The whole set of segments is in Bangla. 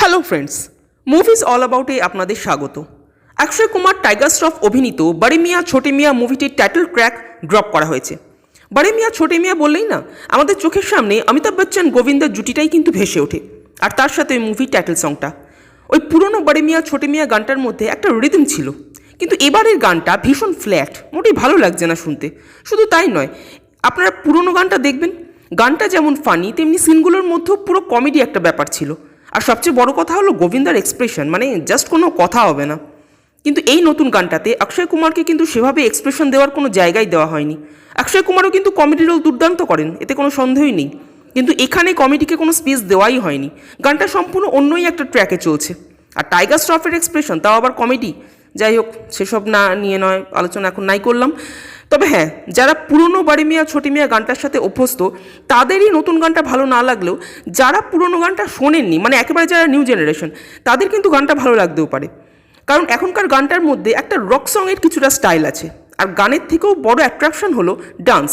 হ্যালো ফ্রেন্ডস, মুভিজ অল অ্যাবাউটে আপনাদের স্বাগত। অক্ষয় কুমার টাইগার শ্রফ অভিনীত বড়ে মিয়াঁ ছোটে মিয়াঁ মুভিটির টাইটেল ট্র্যাক ড্রপ করা হয়েছে। বড়ে মিয়াঁ ছোটে মিয়াঁ বললেই না আমাদের চোখের সামনে অমিতাভ বচ্চন গোবিন্দের জুটিটাই কিন্তু ভেসে ওঠে, আর তার সাথে ওই মুভির টাইটেল সংটা। ওই পুরনো বড়ে মিয়াঁ ছোটে মিয়াঁ গানটার মধ্যে একটা রিদম ছিল, কিন্তু এবারের গানটা ভীষণ ফ্ল্যাট, মোটেই ভালো লাগছে না শুনতে। শুধু তাই নয়, আপনারা পুরনো গানটা দেখবেন, গানটা যেমন ফানি তেমনি সিনগুলোর মধ্যেও পুরো কমেডি একটা ব্যাপার ছিল। আর সবচেয়ে বড় কথা হলো গোবিন্দার এক্সপ্রেশন, মানে জাস্ট কোনো কথা হবে না। কিন্তু এই নতুন গানটাতে অক্ষয় কুমারকে কিন্তু সেভাবে এক্সপ্রেশন দেওয়ার কোনো জায়গায় দেওয়া হয়নি। অক্ষয় কুমারও কিন্তু কমেডি রোল দুর্দান্ত করেন, এতে কোনো সন্দেহই নেই, কিন্তু এখানে কমেডিকে কোনো স্পেস দেওয়াই হয়নি। গানটা সম্পূর্ণ অন্যই একটা ট্র্যাকে চলছে। আর টাইগার শ্রফের এক্সপ্রেশন, তাও আবার কমেডি। যাই হোক, সেসব না নিয়ে নয় আলোচনা এখন নাই করলাম। তবে হ্যাঁ, যারা পুরনো বড়ে মিয়াঁ ছোটে মিয়াঁ গানটার সাথে অভ্যস্ত তাদেরই নতুন গানটা ভালো না লাগলেও যারা পুরনো গানটা শোনেননি, মানে একেবারে যারা নিউ জেনারেশন, তাদের কিন্তু গানটা ভালো লাগতেও পারে। কারণ এখনকার গানটার মধ্যে একটা রক সঙের কিছুটা স্টাইল আছে। আর গানের থেকেও বড় অ্যাট্রাকশন হলো ডান্স।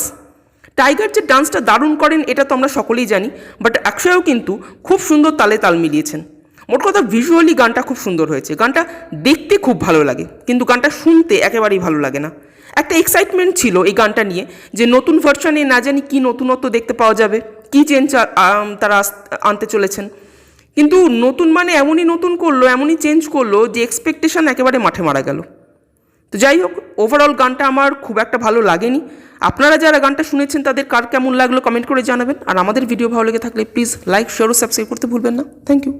টাইগার যে ডান্সটা দারুণ করেন এটা তো আমরা সকলেই জানি, বাট অক্ষয়ও কিন্তু খুব সুন্দর তালে তাল মিলিয়েছেন। মোট কথা ভিজুয়ালি গানটা খুব সুন্দর হয়েছে, গানটা দেখতে খুব ভালো লাগে, কিন্তু গানটা শুনতে একেবারেই ভালো লাগে না। একটা এক্সাইটমেন্ট ছিল এই গানটা নিয়ে, যে নতুন ভার্সনে না জানি কী নতুনত্ব দেখতে পাওয়া যাবে, কী চেঞ্জ তারা আনতে চলেছেন। কিন্তু নতুন মানে এমনই নতুন করলো, এমনই চেঞ্জ করলো যে এক্সপেকটেশন একেবারে মাঠে মারা গেল। তো যাই হোক, ওভারঅল গানটা আমার খুব একটা ভালো লাগেনি। আপনারা যারা গানটা শুনেছেন তাদের কার কেমন লাগলো কমেন্ট করে জানাবেন। আর আমাদের ভিডিও ভালো লেগে থাকলে প্লিজ লাইক, শেয়ার ও সাবস্ক্রাইব করতে ভুলবেন না। Thank you.